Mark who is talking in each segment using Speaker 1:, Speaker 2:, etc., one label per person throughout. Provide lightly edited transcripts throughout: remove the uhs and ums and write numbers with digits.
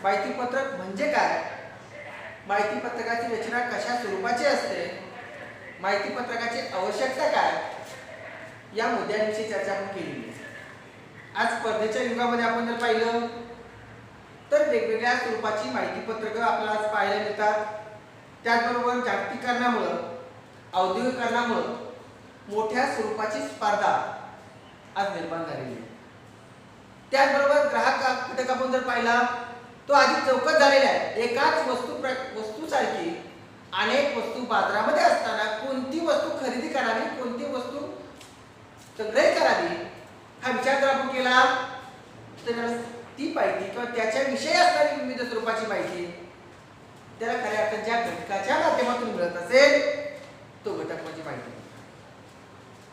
Speaker 1: माहिती पत्रक म्हणजे काय, माहिती पत्रकाची रचना कशा स्वरूपाची असते, माहिती पत्रकाची आवश्यकता काय, या मुद्द्यांविषयी चर्चा आपण केली. आज स्पर्धेच्या युगामध्ये आपण जर पाहिलं तर वेगवेगळ्या स्वरूपाची माहिती पत्रकं आपल्याला आज पाहायला मिळतात. त्याचबरोबर जागतिकीकरणामुळे, औद्योगिकीकरणामुळे मोठ्या स्वरूपाची स्पर्धा आज निर्माण झालेली आहे. त्याचबरोबर ग्राहक घटक आपण जर पाहिला तो आधी चौकट झालेला आहे. एकाच वस्तूसारखी अनेक वस्तू बाजारामध्ये असताना कोणती वस्तू खरेदी करावी, कोणती वस्तू संग्रहित करावी हा विचार जर आपण केला तर ती माहिती किंवा त्याच्याविषयी असणारी विविध स्वरूपाची माहिती त्याला खऱ्या अर्थात ज्या घटकाच्या माध्यमातून मिळत असेल तो घटक म्हणजे माहिती.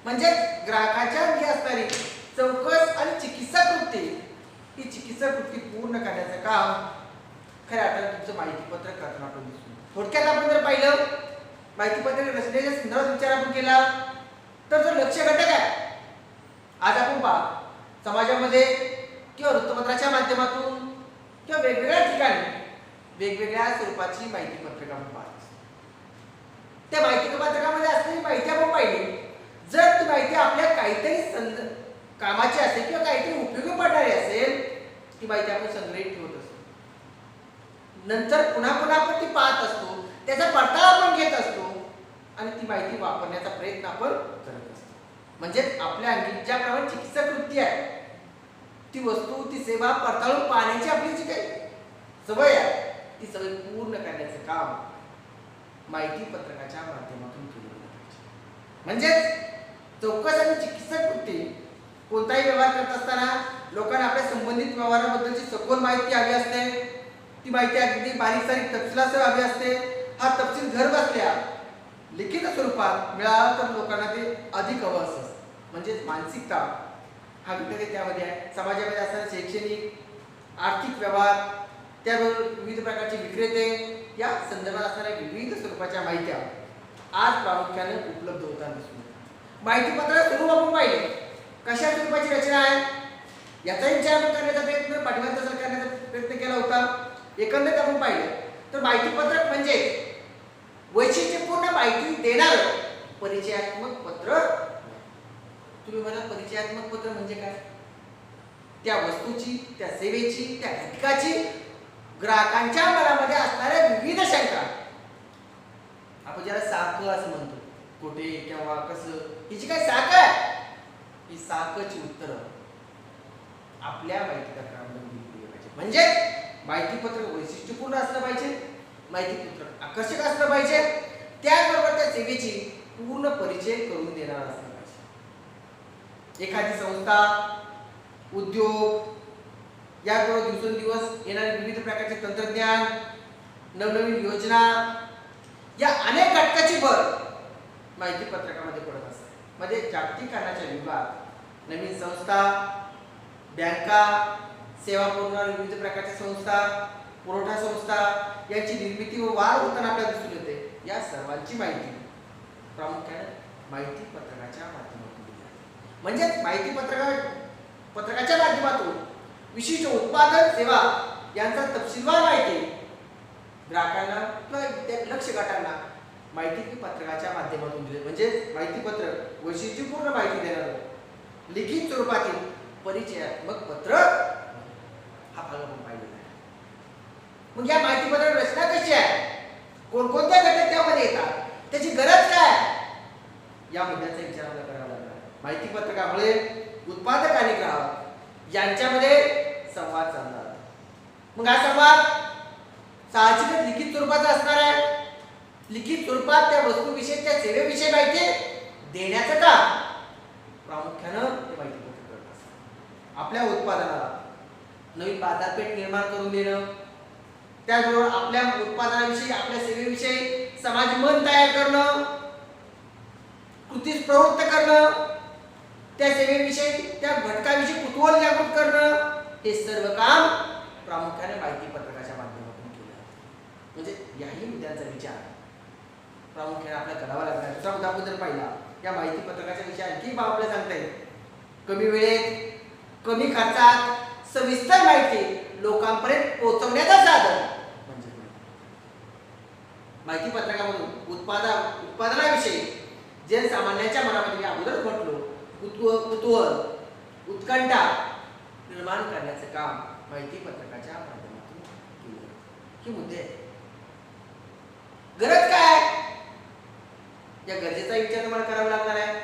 Speaker 1: म्हणजे ग्राहकाच्या अंगी असणारी चौकस आणि चिकित्सा कृती, ही चिकित्सा कृती पूर्ण करण्याचं काम खऱ्या अर्थाने तुमचं माहिती पत्रक करताना आपण दिसतो. थोडक्यात आपण जर पाहिलं माहिती पत्रक रचनेच्या संदर्भात विचार आपण केला तर जो लक्ष्य घटक आहे, आज आपण पहा समाजामध्ये किंवा वृत्तपत्राच्या माध्यमातून किंवा वेगवेगळ्या ठिकाणी वेगवेगळ्या स्वरूपाची माहिती पत्रक आपण पाहतो. त्या माहिती पत्रकामध्ये असलेली माहिती आपण पाहिली, जर ती माहिती आपल्या काहीतरी कामाची असेल किंवा काहीतरी उपयोगी पडणारी असेल ती माहिती आपण संग्रहित ठेवत असतो. नंतर पुन्हा पुन्हा आपण ती पाहत असतो, त्याचा पडताळा आपण घेत असतो आणि ती माहिती वापरण्याचा प्रयत्न आपण करत असतो. म्हणजे आपल्या अंगी ज्याप्रमाणे चिकित्सा कृती आहे, ती वस्तू ती सेवा पडताळून पाहण्याची आपली जी काही सवय आहे ती सवय पूर्ण करण्याचं काम माहिती पत्रकाच्या माध्यमातून केलं पाहिजे. म्हणजे चौकस आणि चिकित्सा कृती कोणताही व्यवहार करत असताना लोकांना आपल्या संबंधित व्यवहाराबद्दलची सखोल माहिती हवी असते. ती माहिती अगदी बारीक सारीक तपशिलासह हवी असते. हा तपशील घर बसल्या लिखित स्वरूपात मिळाला तर लोकांना ते अधिक हवं असतं. म्हणजे मानसिकता हा घटक त्यामध्ये आहे. समाजामध्ये असणारे शैक्षणिक आर्थिक व्यवहार, त्याबरोबर विविध प्रकारचे विक्रेते या संदर्भात असणाऱ्या विविध स्वरूपाच्या माहिती आज प्रामुख्याने उपलब्ध होताना दिसून येतात. माहिती पत्रक स्वरूप आपण पाहिले कशा स्वरूपाची रचना आहे याचा विचार करण्याचा प्रयत्न पाठिंबा करण्याचा प्रयत्न केला होता. एकंदरीत आपण पाहिलं तर माहिती पत्रक म्हणजे वैशिष्ट्यपूर्ण माहिती देणार परिचयात्मक पत्र. तुम्ही मला परिचयात्मक पत्र म्हणजे काय, त्या वस्तूची, त्या सेवेची, त्या घटकाची ग्राहकांच्या मनामध्ये असणाऱ्या विविध शंका, आपण ज्याला साख असं म्हणतो, कुठे केव्हा कसं, हिची काय साख आहे, ही साखची उत्तर आपल्या माहिती पत्रकामध्ये दिली पाहिजे. म्हणजे माहिती पत्रक वैशिष्ट्यपूर्ण असलं पाहिजे, माहिती पत्रक आकर्षक असलं पाहिजे, त्याचबरोबर त्या सेवेची पूर्ण परिचय करून देणार असलं पाहिजे. एखादी संस्था, उद्योग याबरोबर दिवसेंदिवस येणारे विविध प्रकारचे तंत्रज्ञान, नवनवीन योजना या अनेक घटकाची भर माहिती पत्रकामध्ये पडत असते. म्हणजे जागतिकीकरणाच्या युगात नवीन संस्था, बँका, सेवा पुरवणाऱ्या विविध प्रकारच्या संस्था, पुरवठा संस्था यांची निर्मिती व वाढ होताना आपल्याला दिसून येते. या सर्वांची माहिती प्रामुख्याने माहिती पत्रकाच्या माध्यमातून दिली जाते. म्हणजे माहिती पत्रकाच्या माध्यमातून विशिष्ट उत्पादन, सेवा यांचा तपशीलवार माहिती ग्राहकांना किंवा लक्ष्य गटांना माहिती पत्रकाच्या माध्यमातून दिले. म्हणजे माहिती पत्रक वैशिष्ट्यपूर्ण माहिती देणारं लिखित स्वरूपातील परिचयात्मक पत्र हा भाग आपण पाहिलेला आहे. मग या माहिती पत्रक रचना कशी आहे, कोणकोणत्या घटक त्यामध्ये येतात, त्याची गरज काय, या मुद्द्याचा विचार आपल्याला करावा लागला. माहिती पत्रकामुळे उत्पादक आणि ग्राहक यांच्यामध्ये संवाद साधला. मग हा संवाद साहजिकच लिखित स्वरूपाचा असणार आहे. लिखित स्वरूपात त्या वस्तूविषयी, त्या सेवेविषयी माहिती देण्याचं काम प्रामुख्यानं ते माहिती पत्रक करत असतात. आपल्या उत्पादनाला नवीन बाजारपेठ निर्माण करून देणं, त्याचबरोबर आपल्या उत्पादनाविषयी, आपल्या सेवेविषयी समाज मन तयार करणं, कृतीस प्रवृत्त करणं, त्या सेवेविषयी, त्या घटकाविषयी कुतूहल जागृत करणं, हे सर्व काम प्रामुख्याने माहिती पत्रकाच्या माध्यमातून केलं. म्हणजे याही मुद्द्यांचा विचार प्रामुख्याने आपल्या करावा लागणार. दुसरा मुद्दा आपण जर पाहिला या माहिती पत्रकाच्या विषयी आणखी बाब आपल्याला सांगता येईल. कमी वेळेत, कमी खर्चात सविस्तर माहिती लोकांपर्यंत पोहोचवण्याचा माहिती पत्रकामधून उत्पादनाविषयी जनसामान्यांच्या मनामध्ये मी अगोदरच म्हटलो कुतूहल उत्कंठा निर्माण करण्याचं काम माहिती पत्रकाच्या माध्यमातून केलं. ही मुद्दे आहेत. गरज काय? या गरजेचा विचार तुम्हाला करावा लागणार आहे.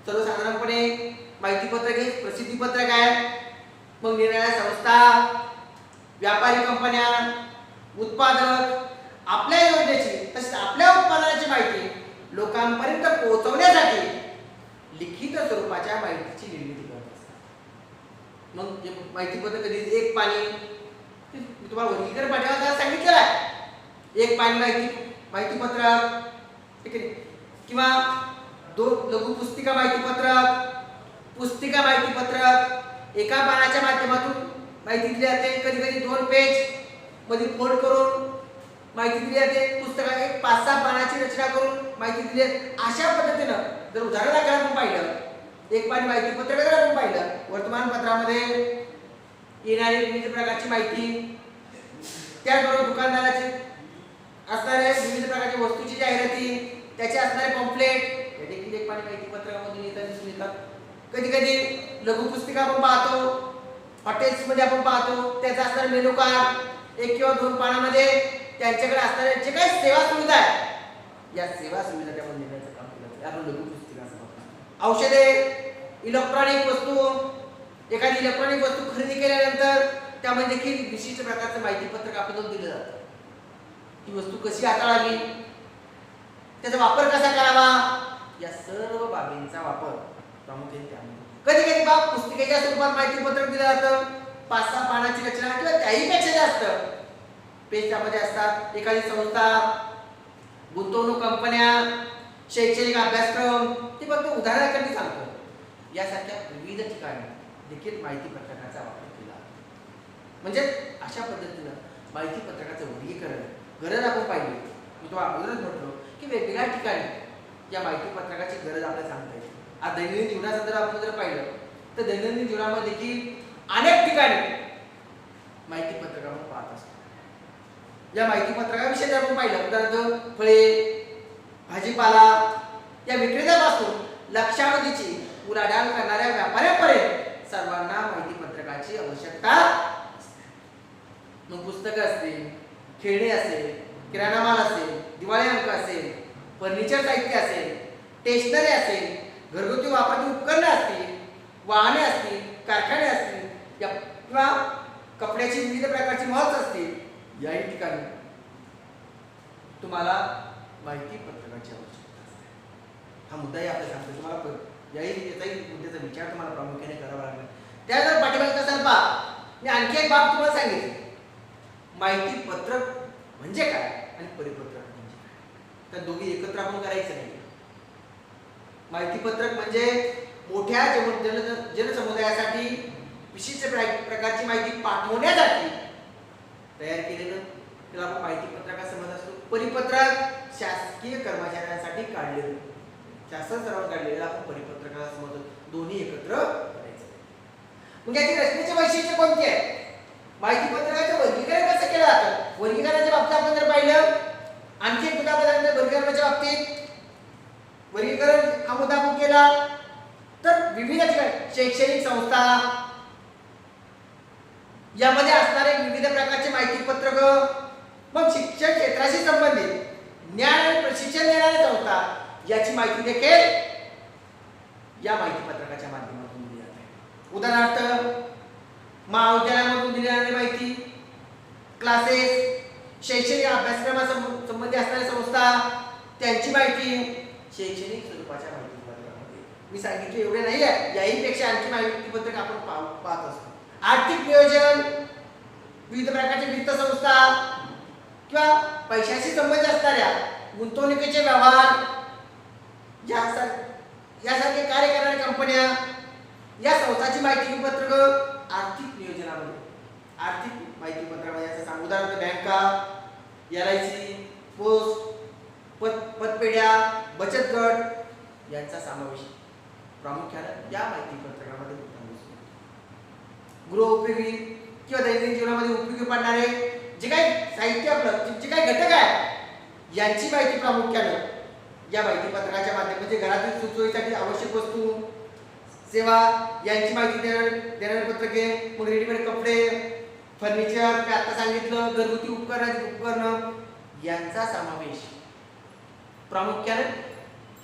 Speaker 1: सर्वसाधारणपणे माहिती पत्रक हे प्रसिद्धी पत्रक आहे. मग निरनिराळ्या संस्था, व्यापारी कंपन्या, उत्पादक आपल्या योजनेची तसेच आपल्या उत्पादनाची माहिती लोकांपर्यंत पोहोचवण्यासाठी लिखित स्वरूपाच्या माहितीची निर्मिती करत असतात. मग जे माहिती पत्रक कधी एक पानी मी तुम्हाला वर्गीकरण पाठवायला सांगितलेलं आहे. एक पानी माहिती पत्रक, ठीक आहे, किंवा दोन लघु पुस्तिका माहिती पत्रक, पुस्तिका माहिती पत्रक एका पानाच्या माध्यमातून माहिती दिली जाते. कधी कधी 2 पेज मध्ये फोल्ड करून माहिती दिली जाते. पुस्तकात एक 5-6 पानाची रचना करून माहिती दिली जाते. अशा पद्धतीनं जर उदाहरणार्थ आपण पाहिलं, एक पानी माहिती पत्रक जर आपण पाहिलं, वर्तमानपत्रामध्ये येणारी विविध प्रकारची माहिती, त्याचबरोबर दुकानदाराची असणारे विविध प्रकारच्या वस्तूची जाहिराती, त्याचे असणारे पॉम्पलेट हे देखील एक पानी माहिती पत्रकामधून दिसून येतात. कधी कधी लघु पुस्तिका आपण पाहतो, हॉटेल्स मध्ये आपण पाहतो, त्याचा असणारे मेनू कार्ड 1 किंवा 2 पानामध्ये त्यांच्याकडे असणारे जे काही सेवा सुविधा आहे, या सेवा सुविधा त्यामध्ये देण्याचं काम केलं जातं. आपण लघु पुस्तिका असं म्हणतो. औषधे, इलेक्ट्रॉनिक वस्तू, एखादी इलेक्ट्रॉनिक वस्तू खरेदी केल्यानंतर त्यामध्ये देखील विशिष्ट प्रकारचं माहिती पत्रक आपल्याला दिलं जातं. ती वस्तू कशी हाताळावी, त्याचा वापर कसा करावा, या सर्व बाबींचा वापर प्रामुख्याने त्यामध्ये. कधी कधी बाब पुस्तिकेच्या स्वरूपात माहिती पत्रक दिलं जातं. 5-6 पानाची रचना किंवा त्याहीपेक्षा जास्त पेज त्यामध्ये असतात. एखादी संस्था, गुंतवणूक कंपन्या, शैक्षणिक अभ्यासक्रम, ते फक्त उदाहरणाकरता सांगतो. यासारख्या विविध ठिकाणी देखील माहिती पत्रकाचा वापर केला. म्हणजे अशा पद्धतीनं माहिती पत्रकाचं वर्गीकरण गरज आपण पाहिली. मी तो अगोदरच म्हटलो की वेगवेगळ्या ठिकाणी या माहिती पत्रकाची गरज आपल्याला सांगता येते. आज दैनंदिन जीवनासंदर्भात आपण जर पाहिलं तर दैनंदिन जीवनामध्ये देखील अनेक ठिकाणी माहिती पत्रक आपण पाहत असतो. या माहिती पत्रकाविषयी जर आपण पाहिलं, उदाहरणार्थ फळे, भाजीपाला या विक्रेत्यापासून लक्षावधीची उलाढाल करणाऱ्या व्यापाऱ्यांपर्यंत सर्वांना माहिती पत्रकाची आवश्यकता असते. मग पुस्तकं असतील, खेळणी असेल, किराणा माल असेल, दिवाळी अंक असेल, फर्निचर साहित्य असेल, स्टेशनरी असेल, घरगुती वापराची उपकरणे असतील, वाहने असतील, कारखाने असतील, या किंवा कपड्याची विविध प्रकारची मॉल्स असतील, याही ठिकाणी तुम्हाला माहिती पत्रकाची आवश्यकता असते. हा मुद्दाही आपल्याला सांगतो. तुम्हाला याचाही मुद्द्याचा विचार तुम्हाला प्रामुख्याने करावा लागेल. त्या जर पाठीमागचा सर्व मी आणखी एक बाब तुम्हाला सांगितली. माहिती पत्रक म्हणजे काय आणि परिपत्रक म्हणजे काय, तर दोघी एकत्र आपण करायचं नाही. माहिती पत्रक म्हणजे मोठ्या जनसमुदायासाठी विशिष्ट प्रकारची माहिती पाठवण्यासाठी तयार केलेलं त्याला आपण माहिती पत्रक असं म्हणत असतो. परिपत्रक शासकीय कर्मचाऱ्यांसाठी काढलेलं, शासन स्तरावर काढलेलं आपण परिपत्रकाला असं म्हणतो. दोन्ही एकत्र करायचं. मग याची रचनेचे वैशिष्ट्य कोणते आहे? माहिती पत्रकाचं वर्गीकरण कसं केलं जातं? वर्गीकरणाच्या बाबतीत आपण जर पाहिलं, आणखी एक मुद्दा आपण वर्गीकरणाच्या बाबतीत वर्गीकरण हा मुद्दा आपण केला तर विविध शैक्षणिक संस्था यामध्ये असणारे विविध प्रकारचे माहिती पत्रक, मग शिक्षण क्षेत्राशी संबंधित ज्ञान आणि प्रशिक्षण देणाऱ्या संस्था याची माहिती देखील या माहिती पत्रकाच्या माध्यमातून दिली जाते. उदाहरणार्थ महाविद्यालयामधून दिली जाणारी माहिती, क्लासेस, शैक्षणिक अभ्यासक्रमासंबंधी असणाऱ्या संस्था त्यांची माहिती शैक्षणिक स्वरूपाच्या माहिती पत्रकामध्ये मी सांगितले एवढे नाही आहे. याही पेक्षा आणखी माहिती पत्रक आपण पाहत असतो. आर्थिक नियोजन, विविध प्रकारचे वित्त संस्था किंवा पैशाशी संबंध असणाऱ्या गुंतवणुकीचे व्यवहार यासारखे कार्य करणाऱ्या कंपन्या, या संस्थांची माहिती पत्रक आर्थिक नियोजनामध्ये, आर्थिक माहिती पत्रकामध्ये याचं सांगू. उदाहरणार्थ बँका, LIC, पोस्ट, पतपेढ्या, बचत गट यांचा समावेश प्रामुख्याने या माहिती पत्रकामध्ये होतो. गृहोपयोगी किंवा दैनंदिन जीवनामध्ये उपयोगी पडणारे जे काही साहित्य, जे काही घटक आहे यांची माहिती प्रामुख्यानं या माहिती पत्रकाच्या माध्यमातून म्हणजे घरातील सुखसोयीसाठी आवश्यक वस्तू सेवा यांची माहिती देणारी पत्रके, मग रेडीमेड कपडे, फर्निचर, मी आता सांगितलं घरगुती उपकरण यांचा समावेश प्रामुख्याने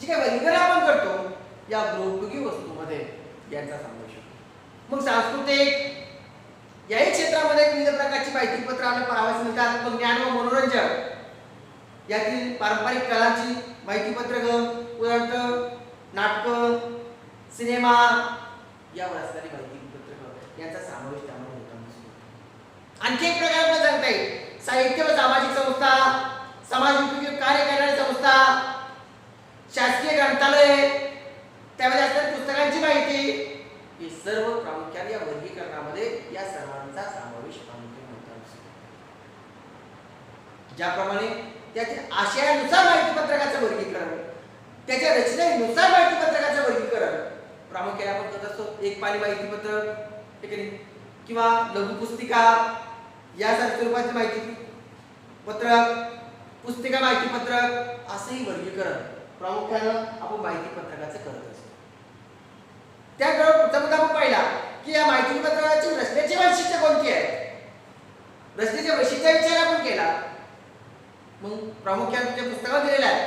Speaker 1: जी काय वर्गीकरण आपण करतो या गृहोपयोगी वस्तूमध्ये यांचा समावेश होतो. मग सांस्कृतिक याही क्षेत्रामध्ये विविध प्रकारची माहिती पत्र आपल्याला पाहावयास मिळतात. मग ज्ञान व मनोरंजन यातील पारंपरिक कलांची माहिती पत्रक, उदाहरणार्थ नाटक, सिनेमा यावर असणारी माहिती पत्रक यांचा समावेश त्यामध्ये होताना दिसतो. आणखी एक प्रकार आपण सांगता येईल साहित्य व सामाजिक संस्था, समाज उपयोगी कार्य करणारी संस्था, शासकीय ग्रंथालय, त्यामध्ये असणारी पुस्तकांची माहिती, हे सर्व प्रामुख्याने या वर्गीकरणामध्ये या सर्वांचा समावेश प्रामुख्याने होताना दिसतो. ज्याप्रमाणे त्याच्या आशयानुसार माहिती पत्रकाचं वर्गीकरण, त्याच्या रचनेनुसार माहिती पत्रकाचं वर्गीकरण प्रामुख्याने आपण करत असतो. एक पानी माहिती पत्रक किंवा लघु पुस्तिका यासारख्या स्वरूपाची माहिती पत्रक, पुस्तिका माहिती पत्रक असेही वर्गीकरण प्रामुख्याने आपण माहिती पत्रकाचं करत असतो. त्याकडे आपण पाहिला की या माहिती पत्रकाची रचनेची वैशिष्ट्ये कोणती आहे, रचनेच्या वैशिष्ट्या विचार आपण केला. मग प्रामुख्याने तुमच्या पुस्तकात दिलेला आहे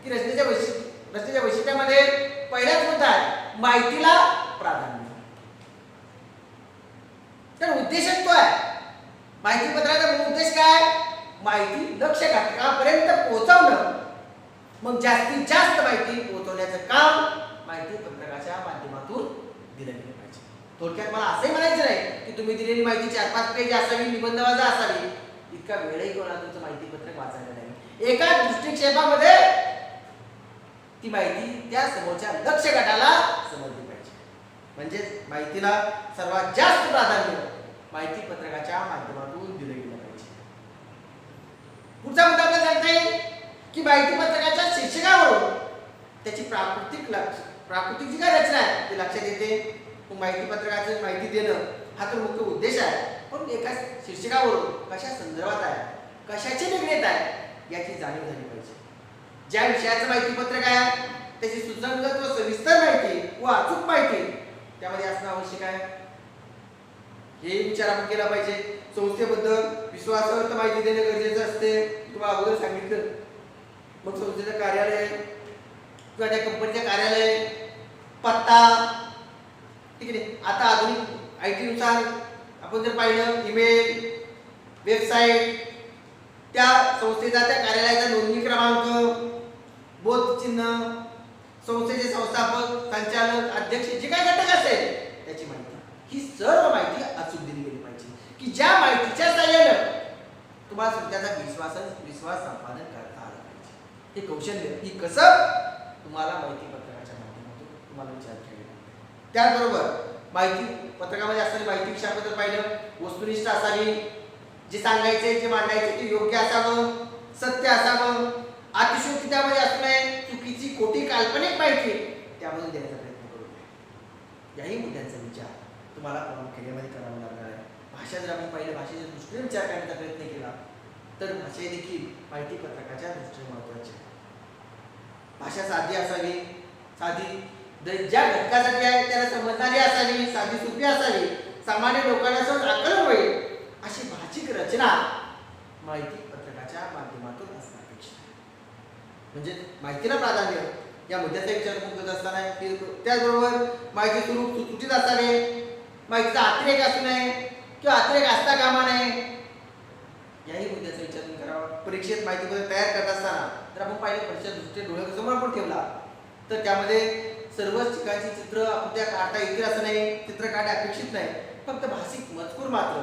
Speaker 1: की रचनेच्या वैशिष्ट्यामध्ये पहिलाच मुद्दा आहे माहितीला प्राधान्य. तर उद्देश तो आहे माहिती पत्राचा मूळ उद्देश काय, माहिती लक्ष घटकापर्यंत पोहोचवणं. मग जास्तीत जास्त माहिती पोहोचवण्याचं काम माहिती पत्रकाच्या माध्यमातून दिलं गेलं पाहिजे. थोडक्यात मला असंही म्हणायचं नाही की तुम्ही दिलेली माहिती 4-5 पेज असावी, निबंधवाजा असावी, इतका वेळही कोणाला तुमचं माहिती पत्रक वाचायला नाही. एका दृष्टिक्षेपामध्ये ती माहिती त्या समोरच्या लक्ष गटाला समजली पाहिजे. म्हणजे माहितीला सर्वात जास्त प्राधान्य माहिती पत्रकाच्या माध्यमातून दिलं गेलं पाहिजे. पुढचा मुद्दा आपल्याला सांगता येईल की माहिती पत्रकाच्या शीर्षकावरून त्याची प्राकृतिक जी काय रचना आहे ती लक्षात येते. माहिती पत्रकाची माहिती देणं हा तर मुख्य उद्देश आहे, पण एका शीर्षकावरून कशा संदर्भात आहे, कशाची निगडीत आहे याची जाणीव झाली पाहिजे. ज्या विषयाचं माहिती पत्रक आहे त्याची सुसंगत व सविस्तर माहिती व अचूक माहिती त्यामध्ये असणं आवश्यक आहे, हे विचार आपण केला पाहिजे. संस्थेबद्दल विश्वासार्ह माहिती देणे गरजेचं असते, तुम्हाला अगोदर सांगितलं. मग संस्थेचं कार्यालय किंवा त्या कंपनीचं कार्यालय, पत्ता, ठीक आहे. आता आधुनिक IT नुसार आपण जर पाहिलं ईमेल, वेबसाईट, त्या संस्थेचा त्या कार्यालयाचा नोंदणी क्रमांक, बोधचिन्ह, संस्थेचे संस्थापक, संचालक, अध्यक्ष जे काय घटक असेल त्याची माहिती, ही सर्व माहिती अचूक दिली गेली पाहिजे की ज्या माहितीच्या सहाय्याने तुम्हाला सध्याचा विश्वास संपादन करता आला पाहिजे. हे कौशल्य ही कसं तुम्हाला माहिती पत्रकाच्या माध्यमातून तुम्हाला विचार केला. त्याचबरोबर माहिती पत्रकामध्ये असणारी माहिती विषय आपण जर पाहिलं वस्तुनिष्ठ असावी, जे सांगायचे जे मांडायचे ते योग्य असावं, सत्य असावं, अतिशयोक्ती त्यामध्ये असू नये, चुकीची खोटी काल्पनिक माहिती त्यामधून देण्याचा प्रयत्न करू नये. याही मुद्द्यांचा विचार तुम्हाला प्रामुख्याने करावा लागणार आहे. भाषा जर आपण पाहिलं, भाषेच्या दृष्टीने विचार करण्याचा प्रयत्न केला तर भाषा देखील माहिती पत्रकाच्या दृष्टीने महत्त्वाची आहे. भाषा साधी असावी, साधी ज्या घटकासाठी आहे त्याला समजणारी असावी, साधी सोपी असावी, सामान्य लोकांना सहज आकलन होईल अशी भाषिक रचना माहिती पत्रकाच्या माध्यमातून असणं अपेक्षित आहे. म्हणजे माहितीला प्राधान्य या मुद्द्याचा विचार करत असताना त्याचबरोबर माहिती स्वरूप सुटसुटीत असावे, माहितीचा अतिरेक असू नये किंवा अतिरेक असता कामा नये, याही मुद्द्याचा विचार करावा. परीक्षेत माहिती पत्रक तयार करत असताना जर आपण पाहिलं परीक्षा दृष्टीने डोळ्यासमोर आपण ठेवला तर त्यामध्ये सर्वच ठिकाणची चित्र आपल्या काढता येतील असं नाही, चित्र काढणे अपेक्षित नाही, फक्त भाषिक मजकूर मात्र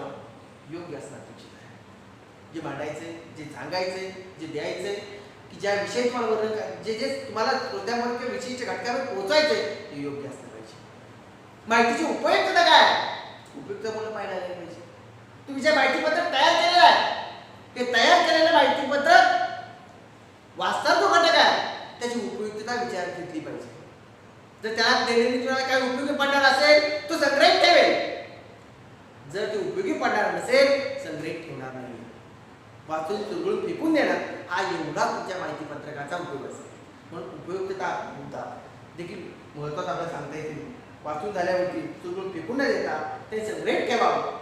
Speaker 1: योग्य असणं अपेक्षित आहे. जे मांडायचे, जे सांगायचे, जे द्यायचे, की ज्या विषयी तुम्हाला वर्णन जे जे तुम्हाला श्रोत्यांमध्ये विषयीच्या घटकावर पोहोचायचे ते योग्य असलं पाहिजे. माहितीची उपयुक्तता काय, उपयुक्त म्हणून पाहायला पाहिजे. तुम्ही जे माहिती पत्रक तयार केलेलं आहे ते तयार केलेलं माहिती पत्रक वास्तव जो घटक आहे त्याची उपयुक्तता विचार घेतली पाहिजे. जर त्याला देण्याने तुम्हाला काय उपयोगी पडणार असेल तो संग्रहित ठेवेल, जर ते उपयोगी पडणार नसेल संग्रहित ठेवणार नाही. वाचून चुरगळून फेकून देणं हा एवढा तुमच्या माहिती पत्रकाचा उपयोग असेल. म्हणून उपयुक्तता मुद्दा देखील महत्त्वाचा आपल्याला सांगता येतील. वाचून झाल्यावरती चुरगळून फेकून न देता ते संग्रहित ठेवावं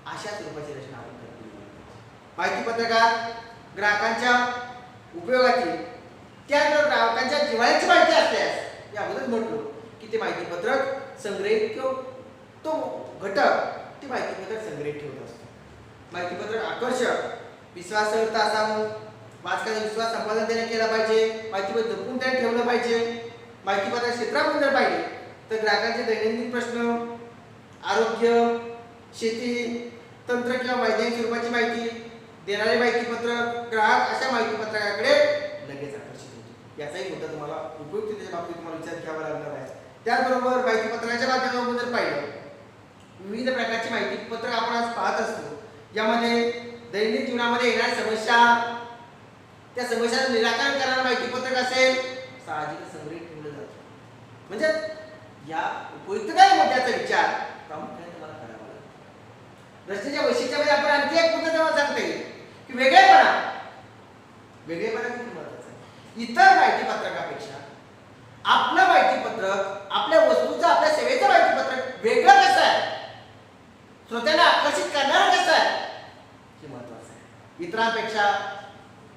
Speaker 1: अशा स्वरूपाची रचना आपण करतो. माहिती पत्रकात ग्राहकांच्या उपयोगाची त्या ग्राहकांच्या जिव्हाळ्याची माहिती असल्यास या अगोदर म्हटलो की ते माहिती पत्रक संग्रहित किंवा तो घटक ती माहिती पत्रक संग्रहित ठेवत असतो. माहिती पत्रक आकर्षक विश्वासार्हता असावं, वाचकाचा विश्वास संपादन त्याने केला पाहिजे, माहिती पत्रक जपून त्याने ठेवलं पाहिजे. माहिती पत्रक क्षेत्रामध्ये जर पाहिजे तर ग्राहकांचे दैनंदिन प्रश्न, आरोग्य, शेती, तंत्र किंवा वैज्ञानिक स्वरूपाची माहिती देणारे माहिती पत्रक ग्राहक अशा माहिती पत्रकाकडे लगेच आकर्षित होतो. याचाही मुद्दा तुम्हाला उपयुक्ततेच्या बाबतीत तुम्हाला विचार घ्यावा लागणार आहे. त्याचबरोबर माहिती पत्रकाच्या माध्यमातून जर पाहिलं विविध प्रकारची माहिती पत्रक आपण आज पाहत असतो. यामध्ये दैनंदिन जीवनामध्ये येणाऱ्या समस्या, त्या समस्यांचं निराकरण करणारं माहिती पत्रक असेल साहजिक संग्रहित ठेवलं जातं. म्हणजे या उपयुक्तता मुद्द्याचा विचार प्रामुख्याने तुम्हाला करावा लागतो. रचनेच्या वैशिष्ट्यामध्ये आपण आणखी एक मुद्दा तुम्हाला सांगता येईल की वेगळेपणा किती महत्त्वाचा आहे. इतर माहिती पत्रकापेक्षा आपलं माहिती पत्रक आपल्या वस्तूचं, आपल्या सेवेचं माहिती पत्रक वेगळं कसं आहे, श्रोत्यांना आकर्षित करणारं कसं आहे हे महत्त्वाचं आहे. इतरांपेक्षा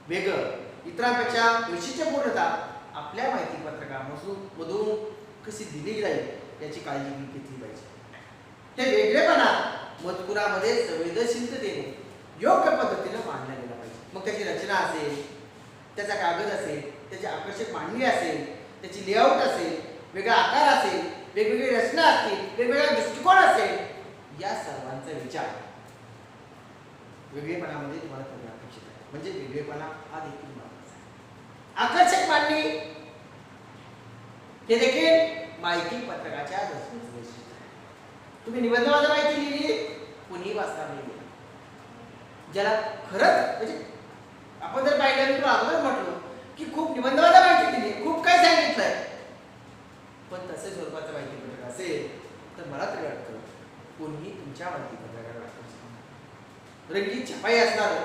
Speaker 1: वेगळं, इतरांपेक्षा वैशिष्ट्यपूर्णता आपल्या माहिती पत्रकामधून कशी दिली जाईल याची काळजी घेतली पाहिजे. ते वेगळेपणा मजकुरामध्ये संवेदनशीलतेने योग्य पद्धतीने मांडला गेला पाहिजे. मग त्याची रचना असेल, त्याचा कागद असेल, त्याची आकर्षक मांडणी असेल, त्याची लेआउट असेल, वेगळा आकार असेल, वेगवेगळी रचना असतील, वेगवेगळा दृष्टिकोन असेल, या सर्वांचा विचार वेगळेपणामध्ये तुम्हाला करणं अपेक्षित आहे. म्हणजे वेगळेपणा हा देखील महत्त्वाचा आहे. आकर्षक मांडणी हे देखील माहिती पत्रकाच्या रचनेचं वैशिष्ट्य आहे. तुम्ही निबंधवाद माहिती लिहिली, कोणी वाचणार नाही. ज्याला खरंच म्हणजे आपण जर पाहिलं तर अगोदर म्हटलो की खूप निबंधवाद माहिती दिली, खूप काय सांगितलंय, पण तसे स्वरूपाचं माहिती पत्रक असेल तर मला तरी वाटतं कोणीही तुमच्या माहिती पत्रकाला वाटतं. रंगीत छपाई असणार,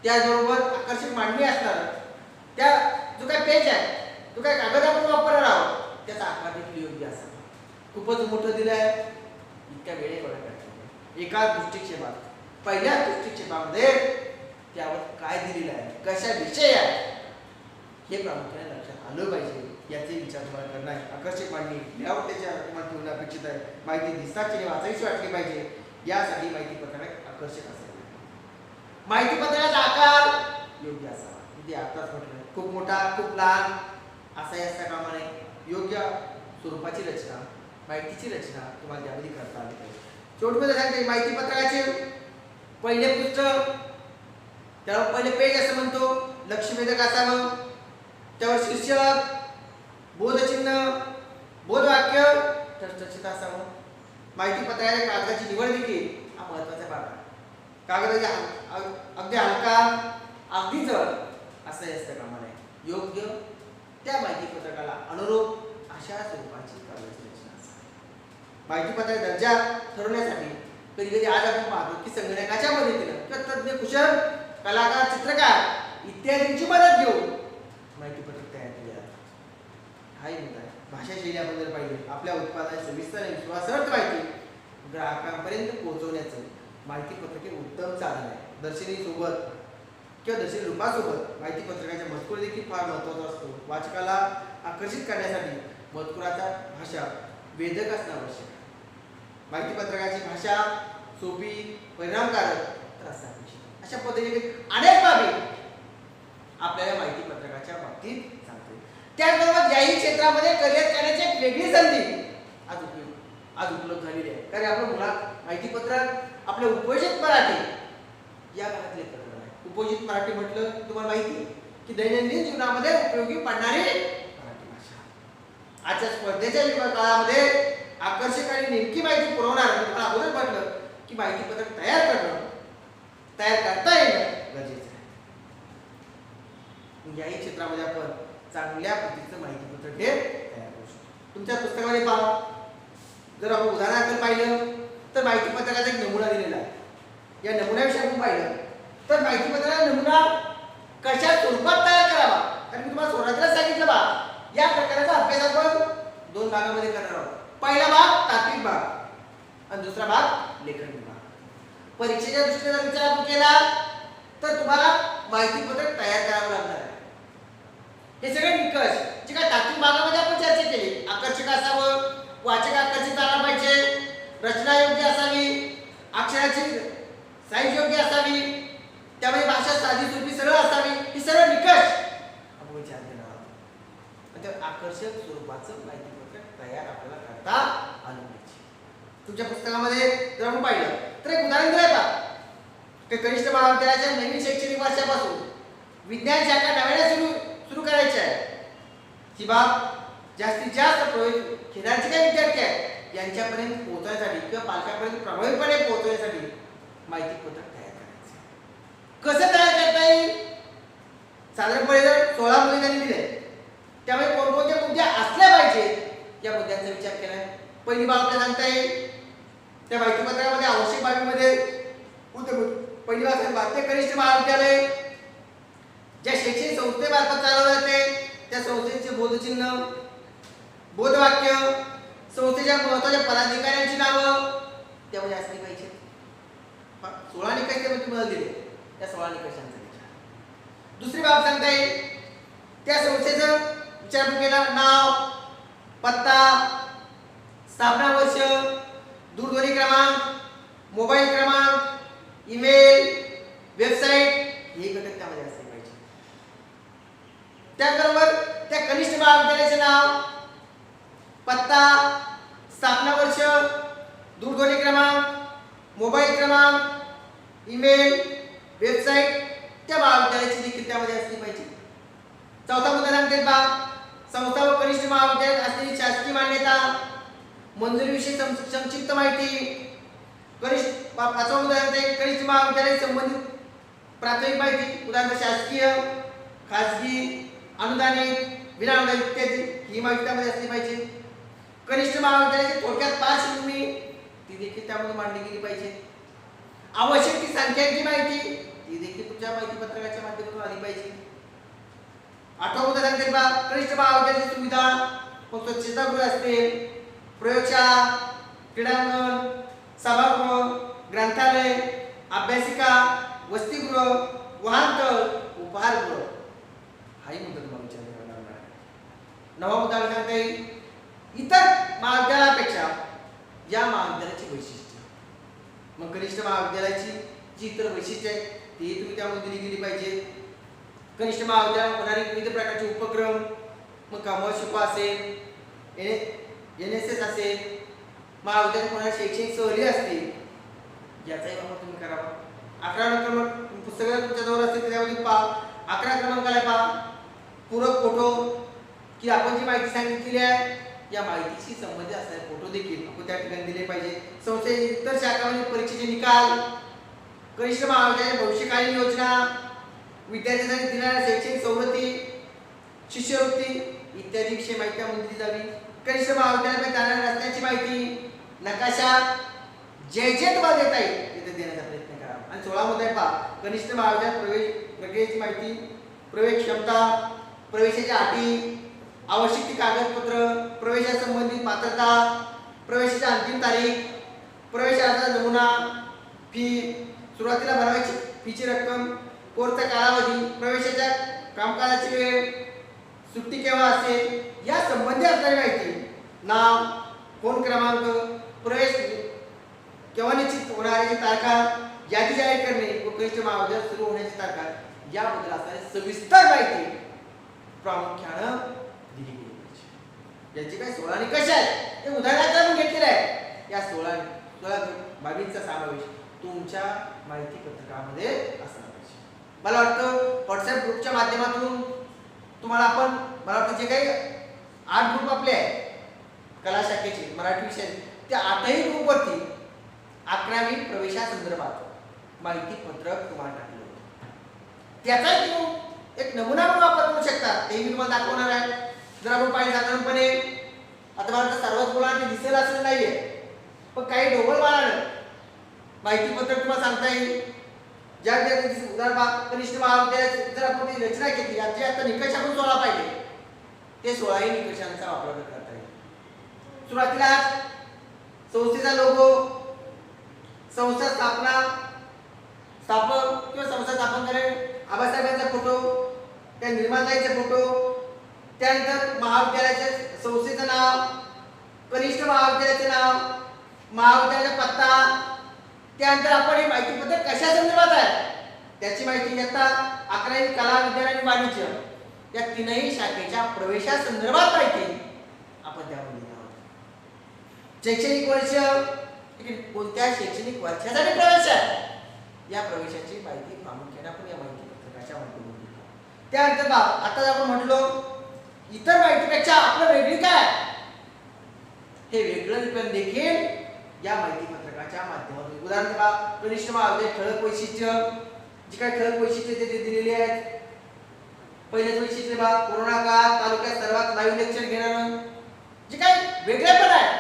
Speaker 1: त्याचबरोबर आकर्षक मांडणी असणार, त्या जो काय पेज आहे, जो काय कागद आपण वापरणार आहोत त्याचा आकार देखील योग्य असावा. खूपच मोठं दिलंय इतक्या वेळे बघा एका दृष्टिक्षेपात, पहिल्या दृष्टिक्षेपामध्ये त्यावर काय दिलेलं आहे, कशाविषयी आहे हे प्रामुख्याने लक्षात आलं पाहिजे. याचे विचार तुम्हाला करणं आहे. आकर्षक मांडणी, लेआउट त्याच्या माध्यमातून ठेवणं अपेक्षित आहे. माहिती दिसताची वाचायची वाटली पाहिजे. यासाठी माहिती पत्रक आकर्षक असावे. माहिती पत्रकाचा आकार योग्य असावा. म्हणजे आताच म्हटलं खूप मोठा, खूप लहान असाही असता कामा नये. योग्य स्वरूपाची रचना, माहितीची रचना तुम्हाला त्यामध्ये करता आली पाहिजे. शेवटमध्ये सांगते माहिती पत्रकाचे पहिले पृष्ठ, त्याला पहिले पेज असं म्हणतो, लक्षवेधक असावं, त्यावर शीर्षक, बोधचिन्ह, बोधवाक्य ठसठशीत असावं. माहिती पत्रकाच्या कागदाची निवड देखील हा महत्त्वाचा भाग आहे. कागदाचा अगदी हलका, अगदी जड असंही असतं कामा नये. योग्य त्या माहिती पत्रकाला अनुरूप अशा स्वरूपाची कागदाची रचना असावी. माहिती पत्रक दर्जा ठरवण्यासाठी कधी कधी आज आपण पाहतो की संगणकाच्या मदतीनं किंवा तज्ञ कुशल कलाकार, चित्रकार इत्यादींची मदत घेऊन माहिती पत्रक तयार केले जातात. हाही मुद्दा आहे. भाषा शैली आपण जर पाहिली, आपल्या उत्पादनाची सविस्तर आणि विश्वासार्ह माहिती ग्राहकांपर्यंत पोहोचवण्याचं माहिती पत्रक हे उत्तम साधन आहे. दर्शनी सोबत किंवा दर्शनी रूपासोबत माहिती पत्रकाचा मजकूर देखील फार महत्त्वाचा असतो. वाचकाला आकर्षित करण्यासाठी मजकुराचा भाषा वेधक असणं आवश्यक आहे. माहिती पत्रकाची भाषा सोपी, परिणामकारक तर असणं अपेक्षित आहे. अशा पद्धतीने अनेक बाबी आपल्याला माहिती पत्रकाच्या बाबतीत सांगते. त्याचबरोबर याही क्षेत्रामध्ये करिअर करण्याची एक वेगळी संधी आज उपलब्ध झालेली आहे. कारण आपण मुळात माहिती पत्रक आपले उपयोजित मराठी या भागातले प्रकरण आहे. उपयोजित मराठी म्हटलं तुम्हाला माहिती आहे की दैनंदिन जीवनामध्ये उपयोगी पडणारी मराठी भाषा. आजच्या स्पर्धेच्या काळामध्ये आकर्षक आणि नेमकी माहिती पुरवणार तुम्हाला अगोदर म्हटलं की माहिती पत्रक तयार करता येणं गरजेचं आहे. याही क्षेत्रामध्ये आपण चांगल्या पद्धतीचं माहिती पत्रक हे तयार करू शकतो. तुमच्या पुस्तकामध्ये पहा, जर आपण उदाहरणार्थ पाहिलं तर माहिती पत्रकाचा एक नमुना दिलेला आहे. या नमुन्याविषयी आपण पाहिलं तर माहिती पत्राचा नमुना कशा स्वरूपात तयार करावा, कारण मी तुम्हाला सुरुवातीला सांगितलं बा या प्रकारचा अभ्यास आपण 2 भागामध्ये करणार आहोत. पहिला भाग तात्विक भाग आणि दुसरा भाग लेखन विभाग. परीक्षेच्या दृष्टीने जर विचार आपण केला तर तुम्हाला माहिती पत्रक तयार करावं लागणार आहे. हे सगळे निकष जे काय तात्विक भागामध्ये आपण चर्चा केली, आकर्षक असावं, वाचक आकर्षित झाला पाहिजे, रचना योग्य असावी, अक्षराची साईज योग्य असावी, त्यामुळे भाषा साधी सोपी सरळ असावी, ही सर्व निकष आपण विचार केला आहोत. म्हणजे आकर्षक स्वरूपाचं माहिती पत्रक तयार आपल्याला करता आलं पाहिजे. तुमच्या पुस्तकामध्ये जर आपण पाहिलं तर एक उदाहरण दिलंय का, की कनिष्ठ महाविद्यालयाच्या नवीन शैक्षणिक वर्षापासून विज्ञान शाखा नव्याने सुरू करायची आहे. ही बाब जास्तीत जास्त खेळाचे काही विद्यार्थी आहेत यांच्यापर्यंत पोहोचण्यासाठी किंवा पालकांपर्यंत प्रभावीपणे पोहोचण्यासाठी माहिती पत्रक तयार करायचं. कसं तयार करता येईल? साधारणपणे जर 16 मुद्दे त्यांनी दिले, त्यामुळे कोणकोणते मुद्दे असले पाहिजेत या मुद्द्यांचा विचार केलाय. पहिली बाब आपल्याला सांगता येईल त्या माहिती पत्रकामध्ये आवश्यक बाबीमध्ये पहिली बाब भारतीय कनिष्ठ महाविद्यालय ज्या शैक्षणिक संस्थेमार्फत चालवले जाते त्या संस्थेचे बोधचिन्ह, बोधवाक्य, संस्थेच्या महत्त्वाच्या पदाधिकाऱ्यांची नावं त्यामध्ये असली पाहिजे. 16 निकष त्यामध्ये तुम्हाला दिले, त्या 16 निकषांचा विचार. दुसरी बाब सांगता येईल त्या संस्थेचं विचार केला, नाव, पत्ता, स्थापना वर्ष, दूरध्वनी क्रमांक, मोबाईल क्रमांक, ईमेल, वेबसाईट हे घटक त्यामध्ये असले पाहिजे. त्याबरोबर त्या कनिष्ठ महाविद्यालयाचे नाव, पत्ता, स्थापना वर्ष, दूरध्वनी क्रमांक, मोबाईल क्रमांक, ईमेल, वेबसाईट त्या महाविद्यालयाची देखील त्यामध्ये असली पाहिजे. चौथा मुद्दा सांगते बा संस्था व कनिष्ठ महाविद्यालयात असलेली शासकीय मान्यता, मंजुरीविषयी संक्षिप्त माहिती. पाचवा मुद्दा सांगते कनिष्ठ महाविद्यालय संबंधित प्राथमिक माहिती, उदाहरणार्थ शासकीय, खाजगी, अनुदानित, विनाअनुदानित इत्यादी ही माहिती त्यामध्ये असली पाहिजे. कनिष्ठ महाविद्यालयाची थोडक्यात पार्श्वभूमी ती देखील त्यामध्ये मांडली गेली पाहिजे. आवश्यक ती संख्यांची माहिती ती देखील तुमच्या माहिती पत्रकाच्या माध्यमातून आली पाहिजे. आठवा मुद्दा सांगते बा कनिष्ठ महाविद्यालयाची सुविधा, मग स्वच्छतागृह असतील, प्रयोगशाळा, क्रीडांगण, सभागृह, ग्रंथालय, अभ्यासिका, वसतिगृह, वाहनतळ, उपहारगृह हाही मुद्दा तुम्हाला विचार करावा लागणार आहे. नववा मुद्दा सांगता येईल इतर महाविद्यालयापेक्षा या महाविद्यालयाची वैशिष्ट्य, मग कनिष्ठ महाविद्यालयाची जी इतर वैशिष्ट्य आहेत ती तुम्ही त्यामध्ये दिली गेली पाहिजे. कनिष्ठ महाविद्यालयात होणारे विविध प्रकारचे उपक्रम, मग कॉमर्स शिकवा असेल, NSS असेल, महाविद्यालयात होणारे शैक्षणिक सहली असतील याचाही वापर तुम्ही करावा. 11 क्रमांक पुस्तकात तुमच्या जवळ असते त्यामध्ये पहा. 11 क्रमांकाला पहा पूरक फोटो, की आपण जी माहिती सांगितलेली आहे या माहितीशी संबंधित असणारे फोटो देखील आपण त्या ठिकाणी दिले पाहिजे. संस्थेच्या इतर शाखांमधील परीक्षेचे निकाल, कनिष्ठ महाविद्यालयाच्या भविष्यकालीन योजना, विद्यार्थ्यांसाठी दिलेल्या शैक्षणिक सवलती, शिष्यवृत्ती इत्यादी विषयी माहिती त्यामध्ये दिली जावी. कनिष्ठ महाविद्यालयामध्ये जाणाऱ्या रस्त्याची माहिती, नकाशा जे जे तुम्हाला देता येईल तिथे देण्याचा प्रयत्न करा. आणि 16 मुद्दा आहे पहा कनिष्ठ महाविद्यालयात प्रवेश प्रक्रियेची माहिती, प्रवेश क्षमता, प्रवेशाच्या अटी, आवश्यक ती कागदपत्र, प्रवेशासंबंधित पात्रता, प्रवेशाची अंतिम तारीख, प्रवेशाचा नमुना, फी, सुरुवातीला भरायची फीची रक्कम, कोर्सचा कालावधी, प्रवेशाच्या कामकाजाची वेळ, सुट्टी केव्हा असेल या संबंधी असणारी माहिती, नाव, फोन क्रमांक, प्रवेश केव्हा निश्चित होणारी तारखा, यादी जाहीर करणे व कनिष्ठ महाविद्यालय सुरू होण्याची तारखा याबद्दल असणारी सविस्तर माहिती प्रामुख्यानं दिली गेली पाहिजे. याची काही 16 निकष आहेत ते उदाहरणार्थ आपण घेतलेले आहे. या 16 बाबींचा समावेश तुमच्या माहिती पत्रकामध्ये असला पाहिजे. मला वाटतं व्हॉट्सअप ग्रुपच्या माध्यमातून तुम्हाला आपण मला वाटतं जे काही 8 ग्रुप आपले आहेत कला शाखेचे मराठी विषय त्या 8ही ग्रुपवरती 11वी प्रवेशासंदर्भात माहिती पत्रक तुम्हाला टाकलं होतं. त्याचा तुम्ही एक नमुना पण वापर करू शकता, ते मी तुम्हाला दाखवणार आहे. जर आपण पाहिजे साधारणपणे आता मला सर्वच मुलांना दिसेल असं नाहीये, पण काही ढोबळ मानानं माहिती पत्रक तुम्हाला सांगता येईल. ज्या विद्यार्थ्यांची उदाहरण कनिष्ठ महाविद्यालयात जर आपण ती रचना केली, याचे आता निकष आपण 16 पाहिले, ते 16ही निकषांचा वापर करता येईल. सुरुवातीला संस्थेचा लोगो, संस्था स्थापना, स्थापक किंवा संस्था स्थापन करेल आबासाहेबांचा फोटो, त्या निर्माताईचे फोटो, त्यानंतर महाविद्यालयाचे संस्थेचं नाव, कनिष्ठ महाविद्यालयाचे नाव, महाविद्यालयाचा पत्ता, त्यानंतर आपण ही माहिती पत्रक कशा संदर्भात आहे त्याची माहिती घेता. 11वी कला, विज्ञान आणि वाणिज्य या तीनही शाखेच्या प्रवेशासंदर्भात माहिती आपण त्यामध्ये लिहिणार आहोत. शैक्षणिक वर्ष, कोणत्या शैक्षणिक वर्षासाठी प्रवेश आहे या प्रवेशाची माहिती प्रामुख्याने आपण या माहिती पत्रकाच्या माध्यमातून घेतो. त्यानंतर आता आपण म्हटलो इतर माहितीपेक्षा आपलं वेगळी काय, हे वेगळं देखील या माहिती पत्रकाच्या माध्यमातून. उदाहरण कनिष्ठ महाविद्यालय ठळक वैशिष्ट्य, जी काही ठळक वैशिष्ट्य ते दिलेली आहेत. पहिलेच वैशिष्ट्य कोरोना काळात तालुक्यात सर्वात लाईव्ह लेक्चर घेणारं, जे काही वेगळेपण आहे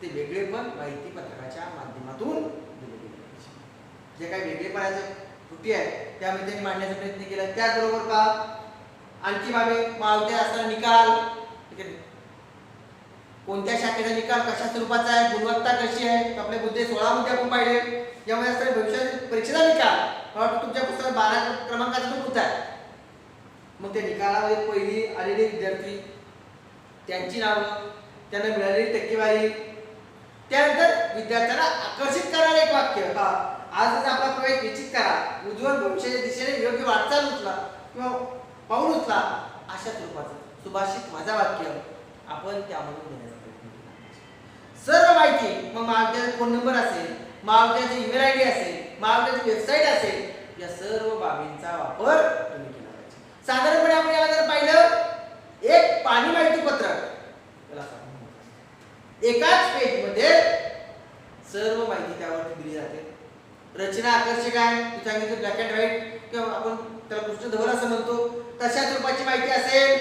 Speaker 1: ते वेगळेपण माहिती पत्रकाच्या माध्यमातून दिलेले आहे. जे काही वेगळेपणाच्या त्रुटी आहेत त्यामध्ये त्यांनी मांडण्याचा प्रयत्न केला. त्याचबरोबर आणखी बाबी महाविद्यालय असताना निकाल, कोणत्या शाखेचा निकाल कशा स्वरूपाचा आहे, गुणवत्ता कशी आहे, आपले मुद्दे 16 मुद्दे आपण पाहिले. यामध्ये असणारे भविष्यात परीक्षेचा निकाल, तुमच्या पुस्तकात 12 क्रमांकाचा तो मुद्दा आहे. मग त्या निकालामध्ये पहिली आलेले विद्यार्थी, त्यांची नावं, त्यांना मिळालेली टक्केवारी, त्यानंतर विद्यार्थ्यांना आकर्षित करणारे एक वाक्य, आजच आपला प्रवेश निश्चित करा, उज्ज्वल भविष्याच्या दिशेने योग्य वाटचाल उचला किंवा पाऊल उचला, अशा स्वरूपाचं सुभाषित माझा वाक्य आपण त्यामधून देण्याचा प्रयत्न केला. सर्व माहिती, मग महाविद्यालयाचा फोन नंबर असेल, महाविद्यालयाची ईमेल आयडी असेल, महाविद्यालयाची वेबसाईट असेल, या सर्व बाबींचा वापर तुम्ही केला पाहिजे. साधारणपणे आपण याला जर पाहिलं, एक पाणी माहिती पत्रक एकाच पेज मध्ये सर्व माहिती त्यावरती दिली जाते. रचना आकर्षक आहे, तू सांगितलं ब्लॅक अँड व्हाईट किंवा आपण त्याला कृष्णधवल असं म्हणतो, तशा स्वरूपाची माहिती असेल,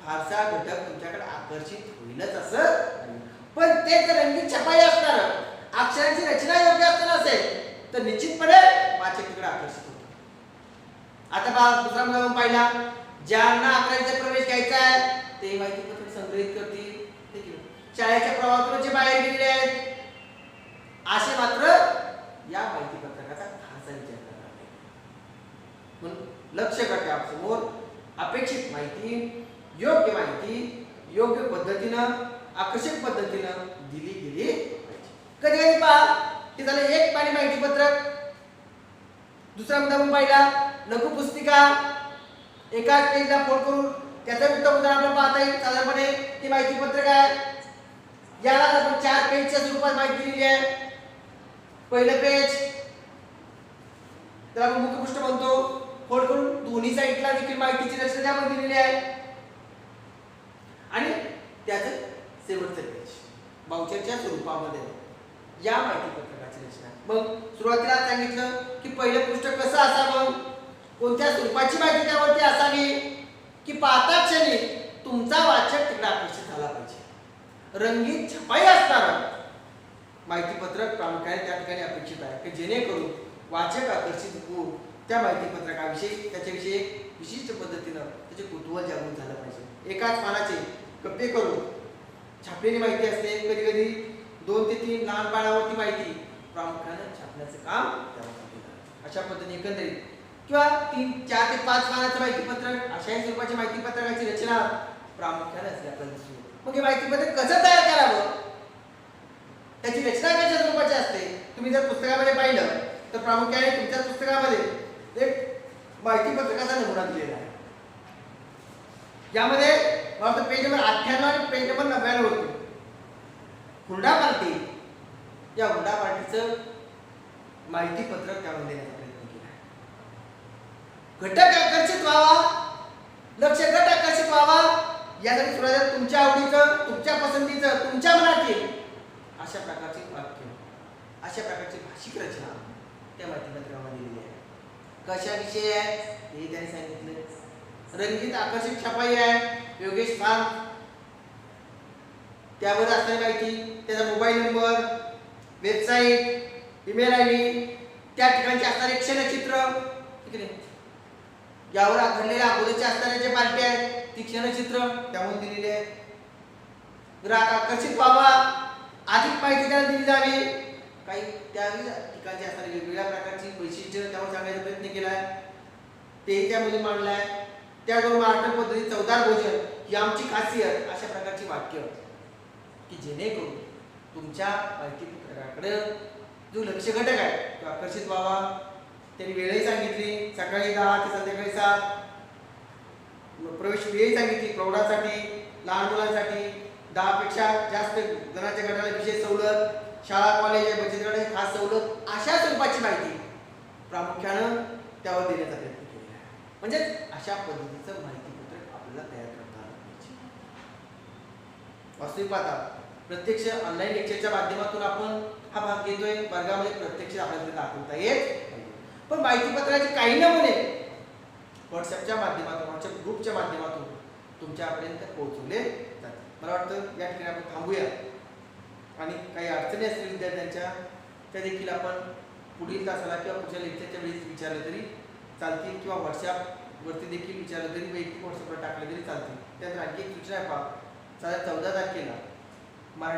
Speaker 1: फारसा घटक तुमच्याकडे आकर्षित होईलच असं. पण ते जर रंगीत छपाई असणार, अक्षरांची रचना योग्य असणार असेल तर निश्चितपणे वाचक तिकडे आकर्षित होतो. आता पहा दुसरा मुद्दा पाहिला, ज्यांना 11वीचा प्रवेश घ्यायचा आहे ते माहिती पत्रक संग्रहित करतील. शाळेच्या प्रवाहातून जे बाहेर गेलेले आहेत असे मात्र या माहिती पत्रकाचा खासा विचार करणार नाही. म्हणून लक्ष घटकासमोर अपेक्षित माहिती, योग्य माहिती योग्य पद्धतीनं, आकर्षक पद्धतीनं दिली गेली पाहिजे. कधी कधी पहा की झालं एक पाणी माहिती पत्रक. दुसरा मुद्दा आपण पाहिला, लघु पुस्तिका, एकाच पेजला फोन करून त्याचं उत्तम उदाहरण आपण पाहता येईल. साधारणपणे ती माहिती पत्रक आहे, याला आपण 4 पेजच्या स्वरूपात माहिती दिलेली आहे. पहिलं पेज त्याला आपण मुखपृष्ठ म्हणतो, फोल्ड करून दोन्ही साईडला देखील माहितीची रचना त्यामध्ये दिलेली आहे. आणि त्याचं शेवटचं पेज बाउचरच्या स्वरूपामध्ये या माहिती पत्रकाची रचना. मग सुरुवातीला सांगितलं की पहिलं पृष्ठ कसं असावं, कोणत्या स्वरूपाची माहिती त्यावरती असावी, की पाहता क्षणी तुमचा वाचक तिकडे आकर्षित झाला पाहिजे. रंगीत छपाई असणार माहिती पत्रक प्रामुख्याने त्या ठिकाणी अपेक्षित आहे, की जेणेकरून वाचक आकर्षित होऊन त्या माहिती पत्रकाविषयी त्याच्याविषयी एक विशिष्ट पद्धतीनं त्याचे कुतूहल जागृत झालं पाहिजे. एकाच पानाचे कप्पे करून छापलेली माहिती असते, कधी कधी 2 ते 3 लहान पानावरती माहिती प्रामुख्याने छापण्याचं काम त्यावर. अशा पद्धतीने एकंदरीत किंवा 4 ते 5 पानाचं माहिती पत्रक, अशाही स्वरूपाची माहिती पत्रकाची रचना प्रामुख्याने असते आपल्याला दिसते. मग हे माहिती पत्रक कसं तयार करावं, त्याची रचना कशा स्वरूपाची असते. तुम्ही जर पुस्तकामध्ये पाहिलं तर प्रामुख्याने तुमच्या पुस्तकामध्ये एक माहिती पत्रकाचा नमुना दिलेला आहे. यामध्ये मला पेज नंबर 98 आणि पेज नंबर 99 होतो. हुंडा पार्टी, या हुंडा पार्टीचं माहिती पत्रक त्यामध्ये देण्याचा प्रयत्न केला आहे. घटक आकर्षित व्हावा, लक्ष गट आकर्षित व्हावा यासाठी सुरुवातीला तुमच्या आवडीचं, तुमच्या पसंतीचं, तुमच्या मनातील अशा प्रकारचे वाक्य, अशा प्रकारची भाषिक रचना त्या माहिती पत्रकामध्ये दिलेली आहे. कशाविषयी आहे हे त्यांनी सांगितलं. रंगीत आकर्षक छपाई आहे, योगेश फार्म, त्यावर असणारी माहिती, त्याचा mobile number, website, email ID, त्या ठिकाणचे असणारे क्षणचित्र, ठीक आहे, यावर घडलेल्या अगोदरच्या असणाऱ्या जे पार्टी आहेत ती क्षणचित्र त्यामध्ये दिलेली आहेत. ग्राहक आकर्षित व्हावा, अधिक माहिती त्याला दिली जावी, काही त्या ठिकाणचे असणारे वेगवेगळ्या प्रकारची वैशिष्ट्य त्यावर सांगण्याचा प्रयत्न केला आहे, तेही त्यामध्ये मांडलं आहे. त्याचबरोबर महाराष्ट्र पद्धती चवदार भोजन ही आमची खासियत, अशा प्रकारची वाक्य की जेणेकरून तुमच्या माहितीपत्रकाकडे जो लक्ष घटक आहे तो आकर्षित व्हावा. त्यांनी वेळही सांगितली, सकाळी 10 ते संध्याकाळी 7. प्रवेश वेळही सांगितली, प्रौढांसाठी, लहान मुलांसाठी 10 पेक्षा जास्त जणांच्या गटाला विशेष सवलत, शाळा कॉलेज बचत गटाची खास सवलत, अशा स्वरूपाची माहिती प्रामुख्यानं त्यावर देण्याचा प्रयत्न केला आहे. म्हणजे अशा पद्धतीचं माहितीपत्रक आपल्याला तयार करता आलं पाहिजे. वास्तविक पाहता प्रत्यक्ष ऑनलाईन लेक्चरच्या माध्यमातून आपण हा भाग घेतोय, वर्गामध्ये प्रत्यक्ष आपल्याला दाखवता येत, पण माहितीपत्राचे काही नमुने व्हॉट्सअपच्या माध्यमातून, व्हॉट्सअप ग्रुपच्या माध्यमातून तुमच्यापर्यंत पोहोचवले जातात. मला वाटतं या ठिकाणी आपण थांबूया आणि काही अडचणी असतील विद्यार्थ्यांच्या त्या देखील आपण पुढील तासाला किंवा पुढच्या लेक्चरच्या वेळी विचारलं तरी चालतील, किंवा व्हॉट्सअपवरती देखील विचारलं तरी, वैयक्तिक व्हॉट्सअपवर टाकलं तरी चालतील. त्यानंतर आणखी एक सूचना आहे, 14 तारखेला मराठी